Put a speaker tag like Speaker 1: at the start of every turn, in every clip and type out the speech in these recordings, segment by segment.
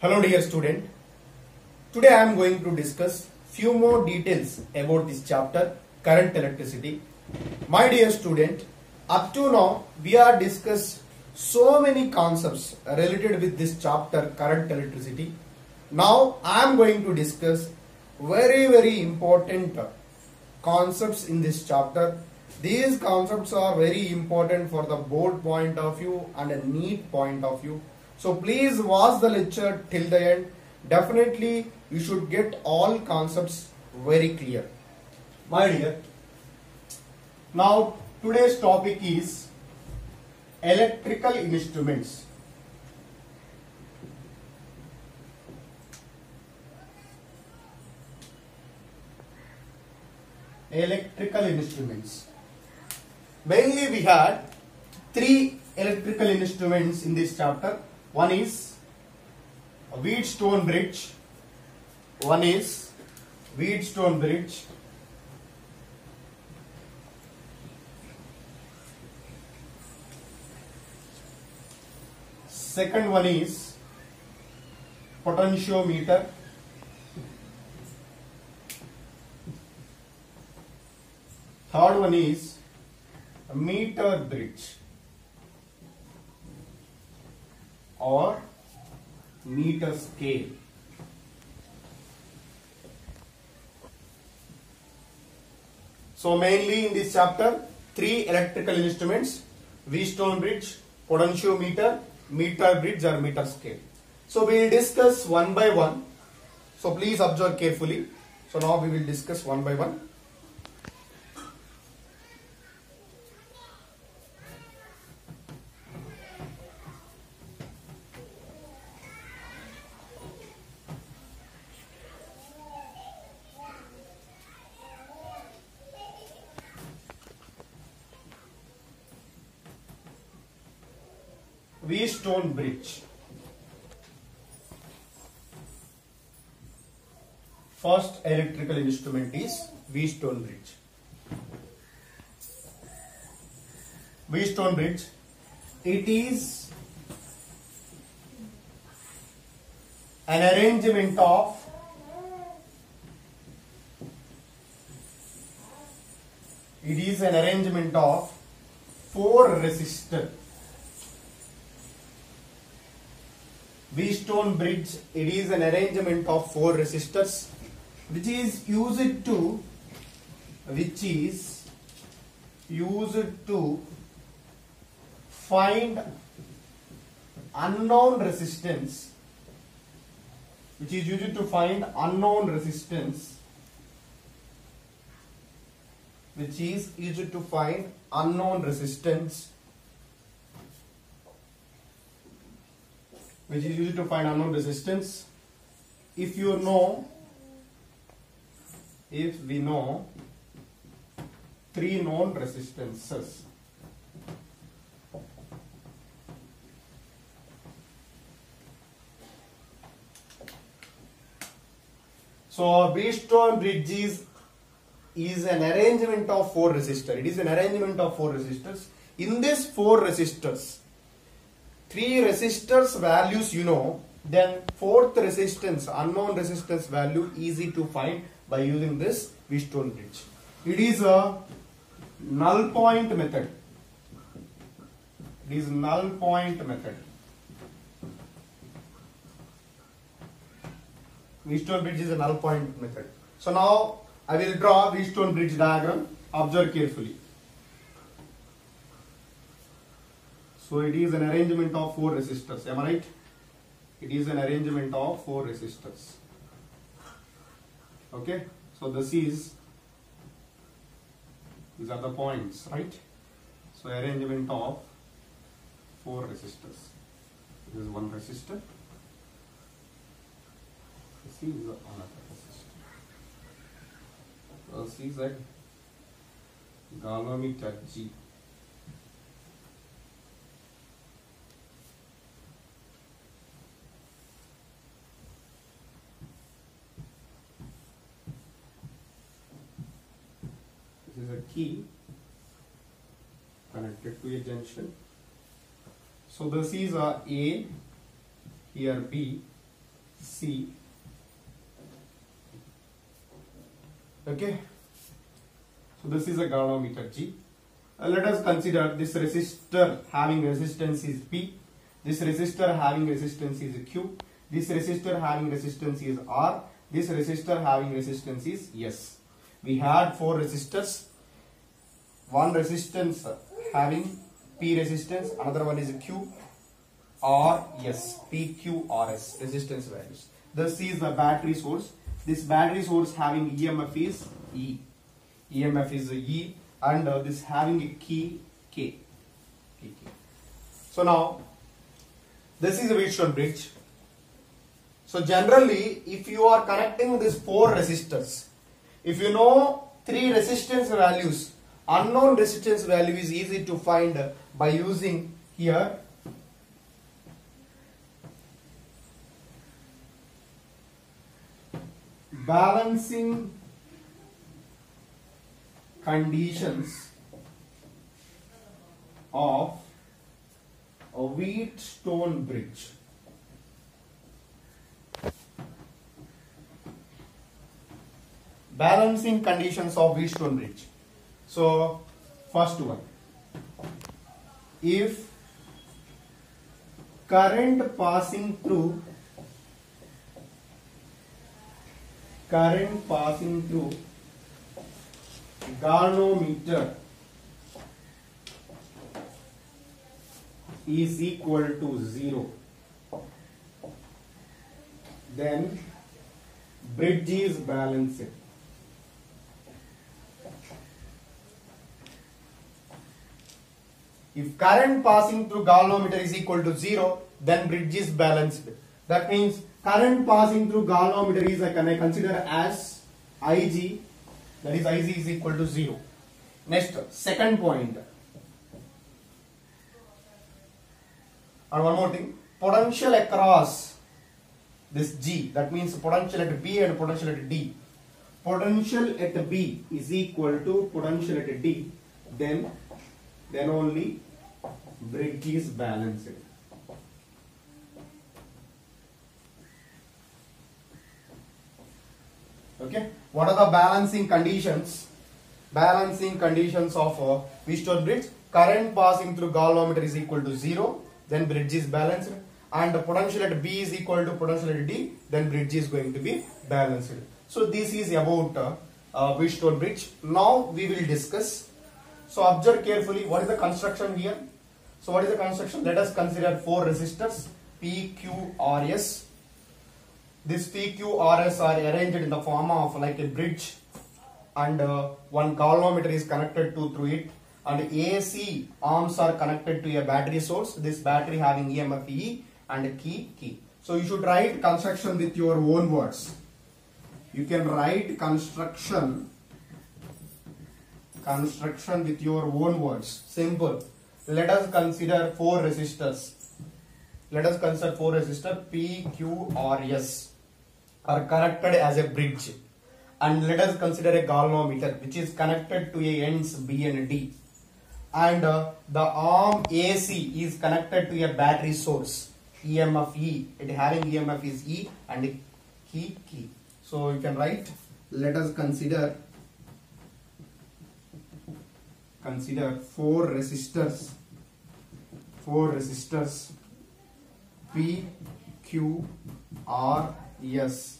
Speaker 1: Hello dear student, today I am going to discuss few more details about this chapter current electricity. My dear student, up to now we are discussed so many concepts related with this chapter current electricity. Now I am going to discuss very important concepts in this chapter. These concepts are very important for the board point of view and a NEET point of view. So please watch the lecture till the end. Definitely you should get all concepts very clear. My dear, now today's topic is electrical instruments. Electrical instruments. Mainly we had three electrical instruments in this chapter. One is a Wheatstone bridge. One is Wheatstone bridge. Second one is potentiometer. Third one is a meter bridge or meter scale. So mainly in this chapter, three electrical instruments: Wheatstone bridge, potentiometer, meter bridge or meter scale. So we will discuss one by one. So please observe carefully. So now we will discuss one by one. Wheatstone bridge. First electrical instrument is Wheatstone bridge. Wheatstone bridge, it is an arrangement of four resistors. Wheatstone bridge, it is an arrangement of four resistors which is used to find unknown resistance, which is used to find unknown resistance if we know three known resistances. So Wheatstone bridge is an arrangement of four resistors. It is an arrangement of four resistors. In this four resistors, three resistors values you know, then fourth resistance, unknown resistance value, easy to find by using this Wheatstone bridge. It is a null point method. Wheatstone bridge is a null point method. So now I will draw Wheatstone bridge diagram. Observe carefully. So it is an arrangement of four resistors. Am I right? It is an arrangement of four resistors. Okay. So these are the points, right? So arrangement of four resistors. This is one resistor. This is another resistor. So this is a galvanometer G. This is a key connected to a junction. So this is a A, here B, C. Okay. So this is a galvanometer G. Let us consider this resistor having resistance is P. This resistor having resistance is Q. This resistor having resistance is R. This resistor having resistance is S. We had 4 resistors. One resistance having P resistance, another one is Q, R, S, P, Q, R, S, resistance values. This is the battery source. This battery source having EMF is E. EMF is E, and this having a key K. So now, this is a Wheatstone bridge. So generally, if you are connecting these 4 resistors, if you know 3 resistance values, unknown resistance value is easy to find by using here balancing conditions of a Wheatstone bridge. Balancing conditions of Wheatstone bridge. So, first one, if current passing through galvanometer is equal to 0, then bridge is balanced. If current passing through galvanometer is equal to 0, then bridge is balanced. That means current passing through galvanometer is, can I consider as Ig, that is Ig is equal to 0. Next, second point. And one more thing, potential across this G, that means potential at B and potential at D. Potential at B is equal to potential at D, then only bridge is balanced. Okay, what are the balancing conditions? Balancing conditions of Wheatstone bridge: current passing through galvanometer is equal to 0, then bridge is balanced, and the potential at B is equal to potential at D, then bridge is going to be balanced. So this is about Wheatstone bridge. Now we will discuss. So observe carefully what is the construction here. So what is the construction? Let us consider 4 resistors P, Q, R, S. This P, Q, R, S are arranged in the form of like a bridge, and one galvanometer is connected through it, and AC arms are connected to a battery source. This battery having EMF E and key. So you should write construction with your own words. You can write construction with your own words. Simple. Let us consider 4 resistors. Let us consider 4 resistors P, Q, R, S are connected as a bridge, and let us consider a galvanometer which is connected to a ends B and D, and the arm AC is connected to a battery source EMF E. It having EMF is E and key. So you can write, let us consider 4 resistors P, Q, R, S.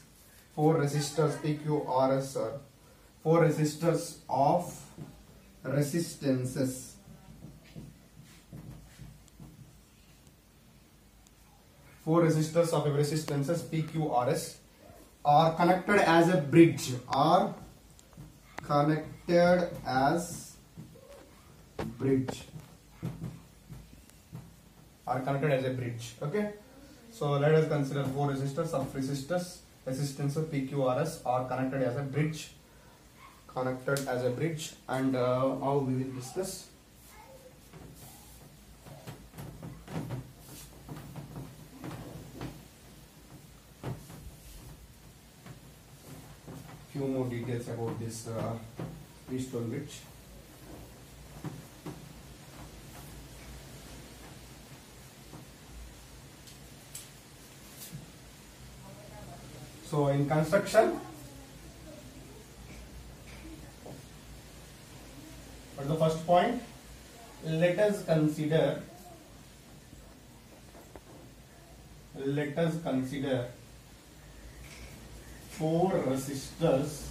Speaker 1: 4 resistors P, Q, R, S are 4 resistors of resistances. 4 resistors of resistances P, Q, R, S are connected as a bridge. Okay, so let us consider 4 resistors of resistance P, Q, R, S are connected as a bridge, and how we will discuss. Few more details about this Wheatstone bridge. So in construction, what is the first point? Let us consider 4 resistors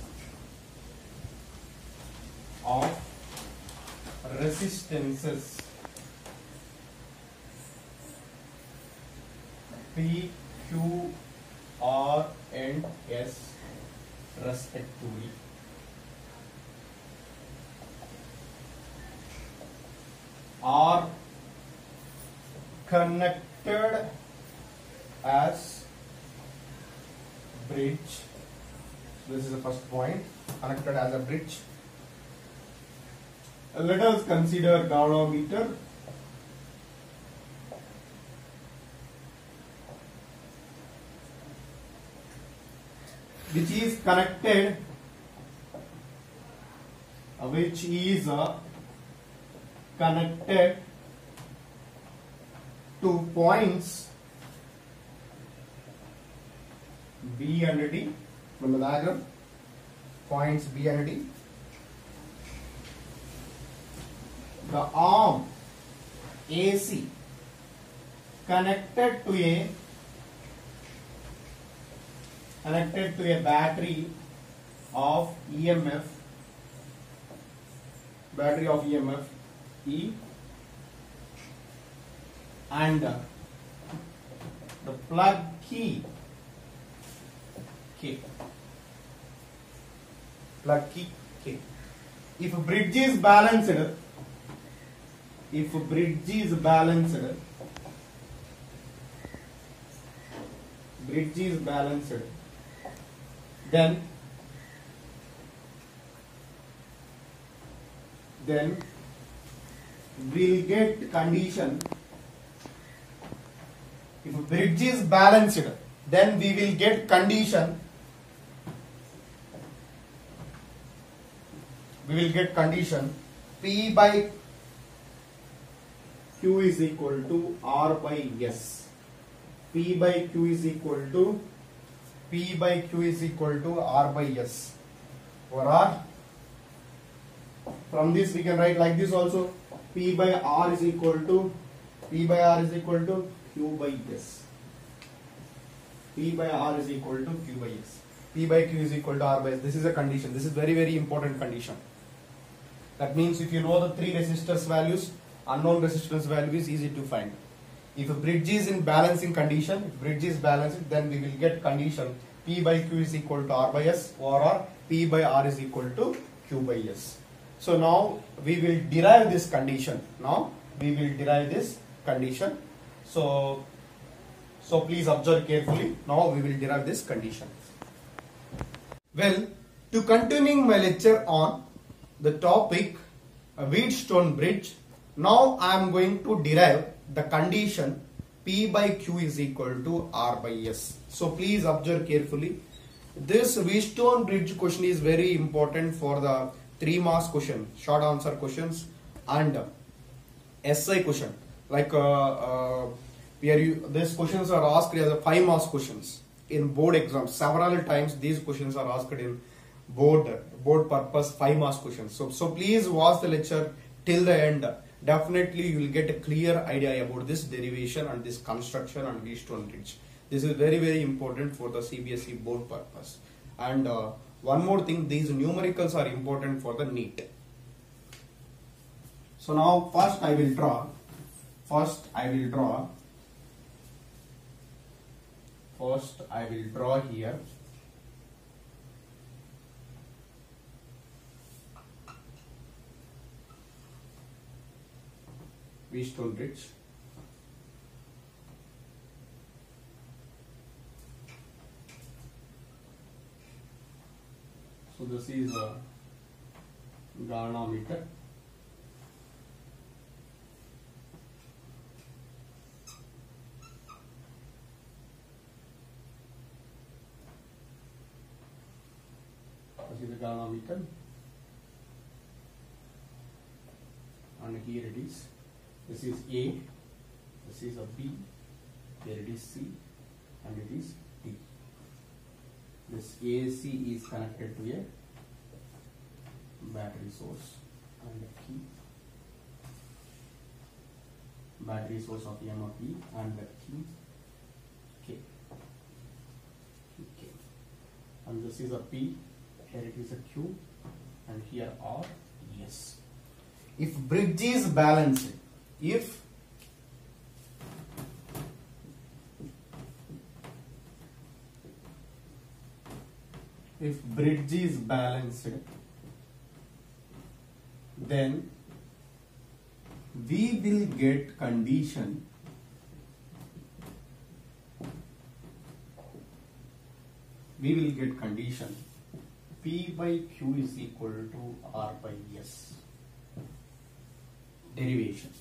Speaker 1: of resistances P, Q, R and S respectively. Are connected as bridge. This is the first point, connected as a bridge. Let us consider galvanometer. Which is connected to points B and D. From the diagram, points B and D. The arm AC connected to a battery of EMF E, and the plug key K. If bridge is balanced, then we'll get condition. If a bridge is balanced, then we will get condition. P by Q is equal to R by S. P by Q is equal to R by S. Or from this we can write like this also. P by R is equal to Q by S. P by R is equal to Q by S. P by Q is equal to R by S. This is a condition. This is very, very important condition. That means if you know the 3 resistors values, unknown resistance value is easy to find. If a bridge is in balancing condition, then we will get condition P by Q is equal to R by S, or P by R is equal to Q by S. So now we will derive this condition. So please observe carefully. Now we will derive this condition. Well, to continuing my lecture on the topic Wheatstone bridge, now I am going to derive the condition P by Q is equal to R by S. So please observe carefully. This Wheatstone bridge question is very important for the 3 marks question, short answer questions, and SI question. Like these questions are asked as a 5 marks questions in board exams. Several times these questions are asked in board purpose 5 marks questions. So please watch the lecture till the end. Definitely you will get a clear idea about this derivation and this construction and Wheatstone bridge. This is very, very important for the CBSE board purpose. And one more thing, these numericals are important for the NEET. So now first I will draw here Wheatstone bridge. So this is a galvanometer. This is the galvanometer, and here it is. This is A, this is a B, here it is C, and it is D. This AC is connected to a battery source and a key. Battery source of EMF E and the key K. K. And this is a P, here it is a Q, and here are S. If bridge is balanced, if bridge is balanced, then we will get condition P by Q is equal to R by S. Derivation.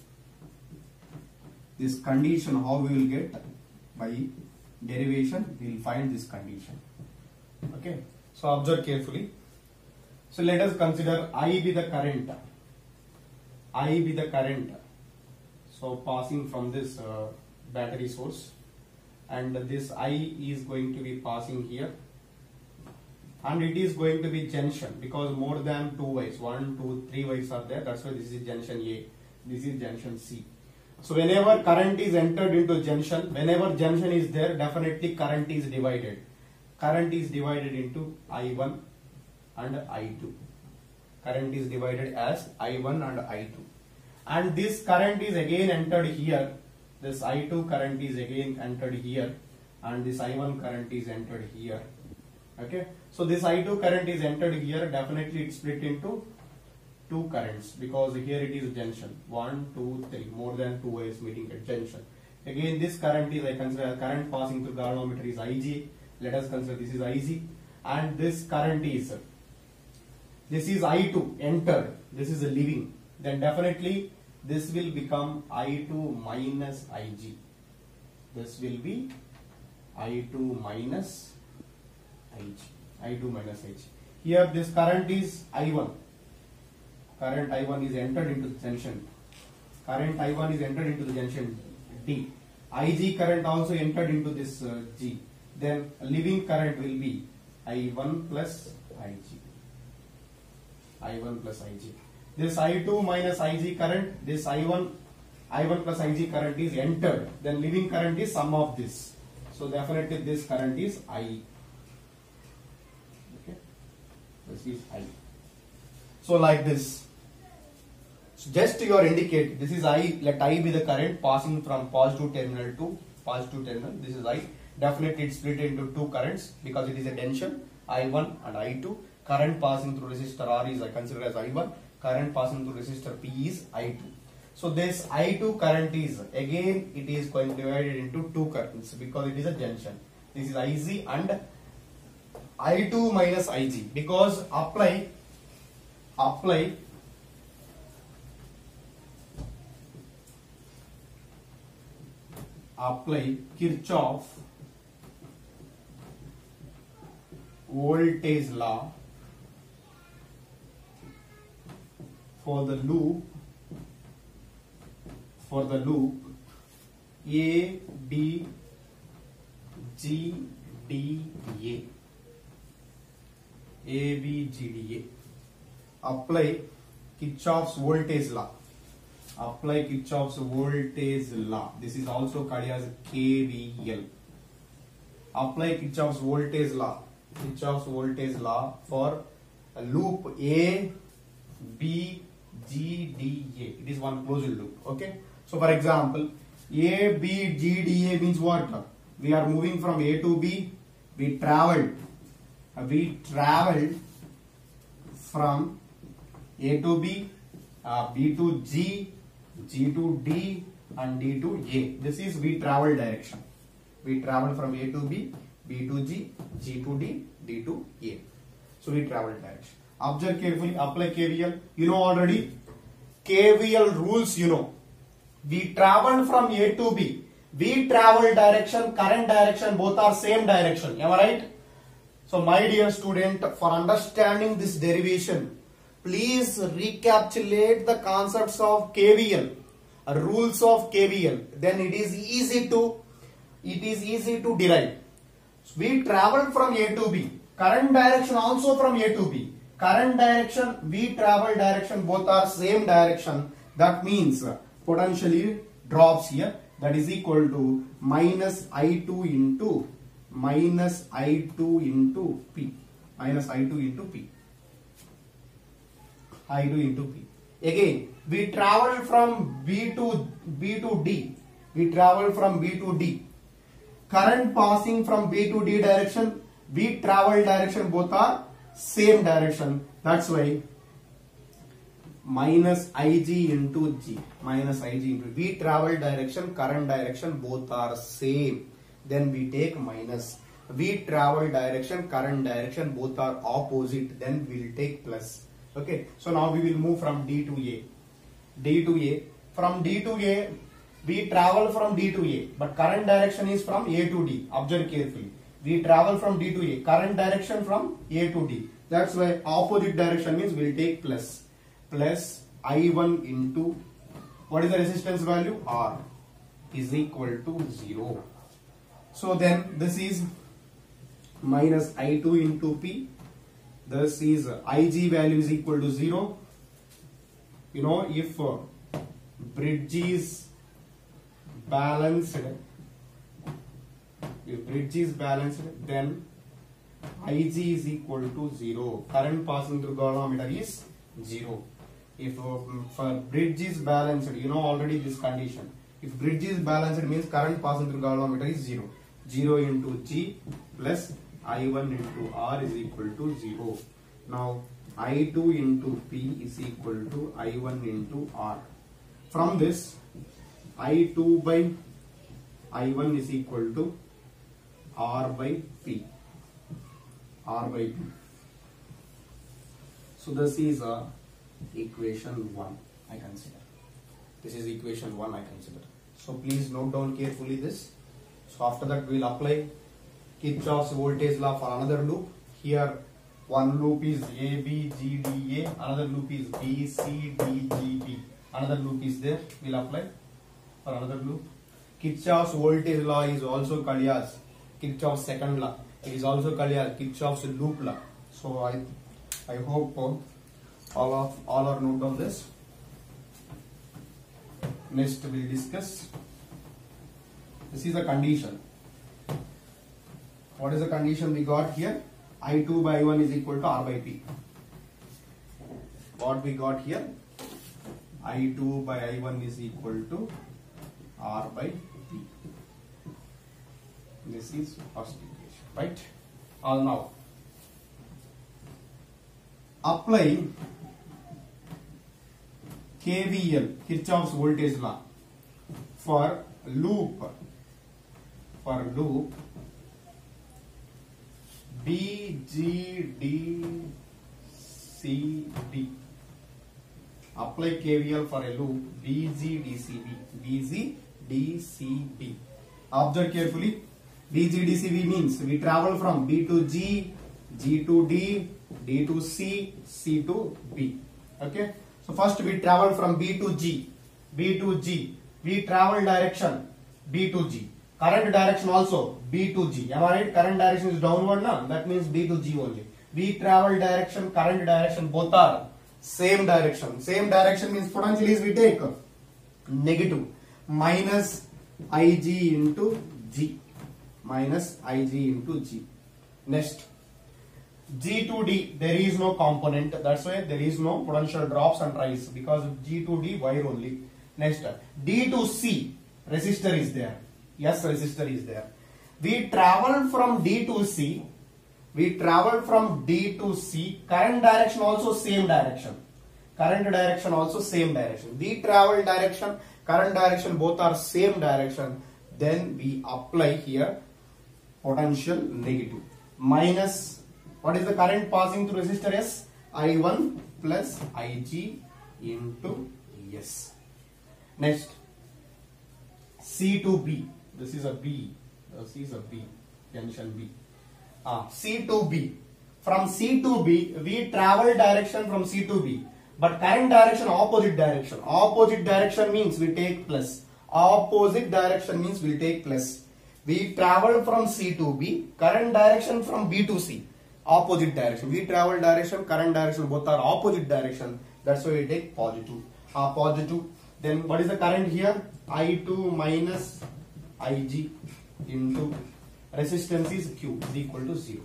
Speaker 1: This condition, how we will get? By derivation, we will find this condition. Okay. So observe carefully. So let us consider I be the current. I be the current. So passing from this battery source, and this I is going to be passing here, and it is going to be junction because more than 2 wires, 1, 2, 3 wires are there. That's why this is junction A. This is junction C. So whenever current is entered into junction, whenever junction is there, definitely current is divided. Current is divided into I1 and I2. Current is divided as I1 and I2. And this current is again entered here. This I2 current is again entered here, and this I1 current is entered here. Okay. So this I2 current is entered here. Definitely it's split into two currents because here it is junction 1, 2, 3, more than 2 wires meeting at junction. Again this current is, I consider current passing through galvanometer is Ig. Let us consider this is Ig, and this current is, this is I2 entered, this is a leaving. Then definitely this will become I2 minus Ig. This will be I2 minus Ig. I2 minus Ig. Here this current is I1. Current I1 is entered into the junction. Current I1 is entered into the junction D. Ig current also entered into this G. Then leaving current will be I1 plus Ig. I1 plus Ig. This I2 minus Ig current, this I1 plus Ig current is entered. Then leaving current is sum of this. So definitely this current is I. Okay. This is I. So like this. So just you are indicate this is I. Let I be the current passing from positive terminal to positive terminal. This is I. Definitely it's split into two currents because it is a junction I1 and I2. Current passing through resistor R is I consider as I1. Current passing through resistor P is I2. So this I2 current is again it is going to be divided into two currents because it is a junction. This is Ig and I2 minus Ig because apply Kirchhoff voltage law for the loop A, B, G, D, A. A, B, G, D, A. Apply Kirchhoff's voltage law. Apply Kirchhoff's voltage law. This is also called as KVL. Apply Kirchhoff's voltage law. Kirchhoff's voltage law for a loop A, B, G, D, A. It is one closed loop. Okay. So for example, A, B, G, D, A means what? We are moving from A to B. We traveled from A to B, B to G, G to D, and D to A. This is we travel direction. We traveled from A to B, B to G, G to D, D to A. So we travel direction. Observe carefully, apply KVL. You know already. KVL rules you know. We traveled from A to B. We travel direction, current direction, both are same direction. Am I right? So my dear student, for understanding this derivation, please recapitulate the concepts of KVL, rules of KVL. Then it is easy to derive. We travel from A to B. Current direction also from A to B. Current direction, we travel direction, both are same direction. That means potentially drops here. That is equal to minus I2 into P. Minus I2 into P. I2 into P. Again, we travel from B to D. We travel from B to D. Current passing from B to D direction, we travel direction, both are same direction. That's why minus Ig into G. Minus Ig into we travel direction, current direction, both are same. Then we take minus. We travel direction, current direction, both are opposite. Then we will take plus. Okay. So now we will move from D to A. D to A. From D to A, we travel from D to A, but current direction is from A to D. Observe carefully. We travel from D to A. Current direction from A to D. That's why opposite direction means we will take plus. Plus I1 into, what is the resistance value? R is equal to 0. So then this is minus I2 into P. This is Ig value is equal to 0. You know, if bridge is balanced, then Ig is equal to 0. Current passing through galvanometer is 0. If for bridge is balanced, you know already this condition. If bridge is balanced, it means current passing through galvanometer is 0. 0 into G plus I1 into R is equal to 0. Now I2 into P is equal to I1 into R. From this, I2 by I1 is equal to R by P. R by P. So this is equation 1 I consider. This is equation 1 I consider. So please note down carefully this. So after that we will apply Kirchhoff's voltage law for another loop. Here one loop is A, B, G, D, A. Another loop is B, C, D, G, B. Another loop is there. We will apply for another loop. Kirchhoff's voltage law is also called as Kirchhoff's second law. It is also called as Kirchhoff's loop law. So I hope all are note down this. Next we will discuss. This is the condition. What is the condition we got here? I2 by I1 is equal to R by P. What we got here? I2 by I1 is equal to R by P. This is first equation, right? Now apply KVL, Kirchhoff's voltage law, for loop BGDCB. Apply KVL for a loop BGDCB. Observe carefully. BGDCB means we travel from B to G, G to D, D to C, C to B. Okay. So first we travel from B to G. B to G. We travel direction B to G. Current direction also B to G. Am I right? Current direction is downward now. That means B to G only. We travel direction, current direction, both are same direction. Same direction means potential is we take negative. Minus Ig into G. Minus Ig into G. Next, G to D, there is no component. That's why there is no potential drops and rise, because G to D wire only. Next, D to C, resistor is there. Yes, resistor is there. We travel from D to C. We travel from D to C. Current direction also same direction. Current direction also same direction. We travel direction, current direction, both are same direction. Then we apply here potential negative. Minus, what is the current passing through resistor S? I1 plus Ig into S. Next, C to B. This is a B. This is a B. Junction B. C to B. From C to B, we travel direction from C to B. But current direction, opposite direction. Opposite direction means we take plus. Opposite direction means we take plus. We travel from C to B, current direction from B to C, opposite direction. We travel direction, current direction, both are opposite direction. That's why we take positive. Positive. Then what is the current here? I2 minus Ig into resistance is Q is equal to 0.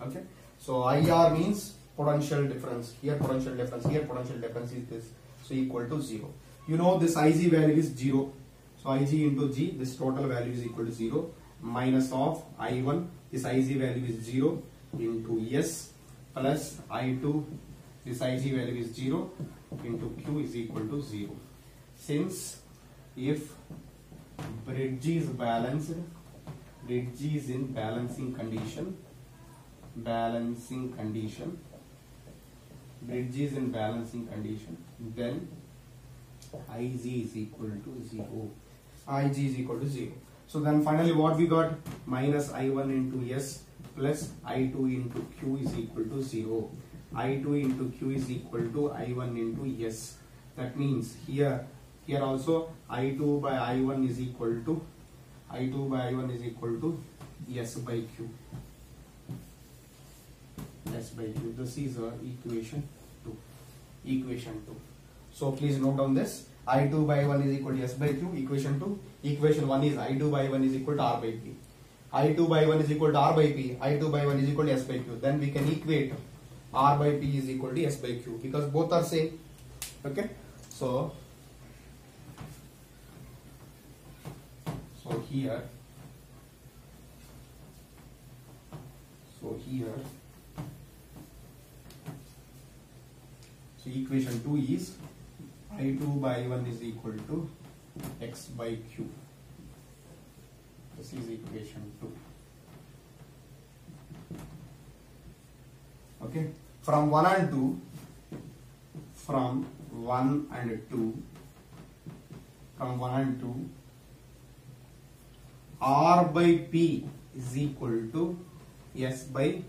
Speaker 1: Okay. So IR means potential difference. Here potential difference. Here potential difference is this. So equal to 0. You know this Ig value is 0. So Ig into G, this total value is equal to 0. Minus of I1, this Ig value is 0 into S plus I2, this Ig value is 0 into Q is equal to 0. Since if bridge is balanced, bridge is in balancing condition, bridge is in balancing condition, then Ig is equal to 0. Ig is equal to 0. So then finally what we got? Minus I1 into S plus I2 into Q is equal to 0. I2 into Q is equal to I1 into S. That means here also I2 by I1 is equal to S by Q. S by Q. This is equation 2. So please note down this. I2 by I1 is equal to S by Q, equation 2. Equation 1 is I2 by I1 is equal to R by P. I2 by I1 is equal to R by P. I2 by I1 is equal to S by Q. Then we can equate R by P is equal to S by Q because both are same. Okay. So here equation 2 is I2 by I1 is equal to X by Q. This is equation 2. Okay. From 1 and 2, R by P is equal to S by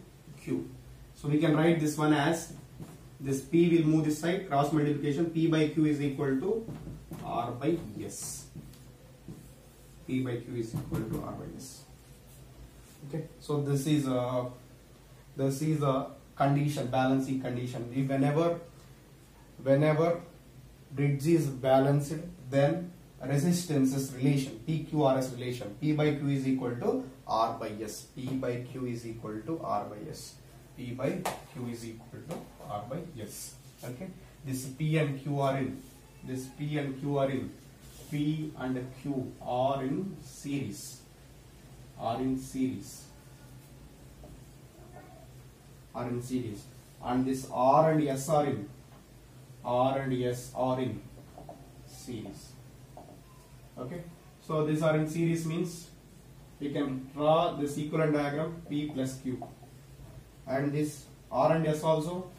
Speaker 1: Q. So we can write this one as, this P will move this side, cross multiplication, P by Q is equal to R by S. P by Q is equal to R by S. Okay, so this is a condition, balancing condition. If whenever bridge is balanced, then resistances relation, PQRS relation, P by Q is equal to R by S. P by Q is equal to R by S. P by Q is equal to R by S. Okay. This P and Q are in. P and Q are in series. And this R and S are in. Series. Okay. So these are in series means we can draw this equivalent diagram P plus Q. And this R and S also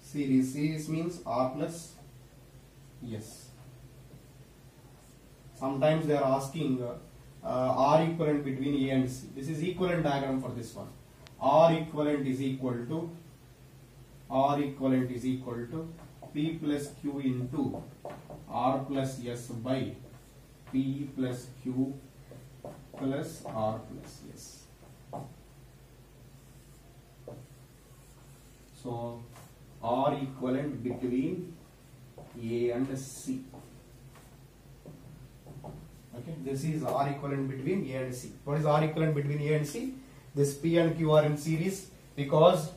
Speaker 1: series. Series means R plus S. Sometimes they are asking R equivalent between A and C. This is equivalent diagram for this one. R equivalent is equal to P plus Q into R plus S by P plus Q plus R plus S. So R equivalent between A and C. Okay, this is R equivalent between A and C. What is R equivalent between A and C? This P and Q are in series because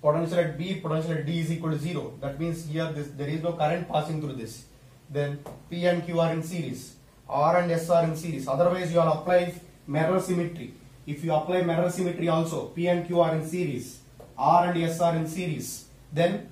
Speaker 1: potential at B, potential at D is equal to 0. That means here there is no current passing through this. Then P and Q are in series. R and S are in series. Otherwise you will apply mirror symmetry. If you apply mirror symmetry also, P and Q are in series. R and S are in series. Then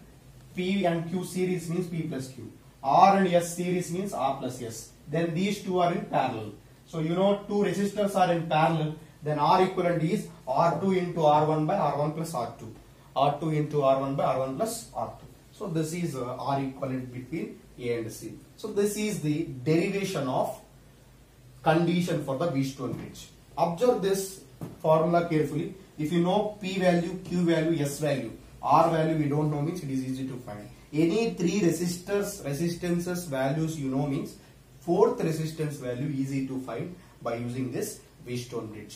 Speaker 1: P and Q series means P plus Q. R and S series means R plus S. Then these two are in parallel. So you know two resistors are in parallel. Then R equivalent is R2 into R1 by R1 plus R2. R2 into R1 by R1 plus R2. So this is R equivalent between A and C. So this is the derivation of condition for the Wheatstone bridge. Observe this formula carefully. If you know P value, Q value, S value, R value we don't know means it is easy to find. Any three resistances values you know means fourth resistance value easy to find by using this Wheatstone bridge.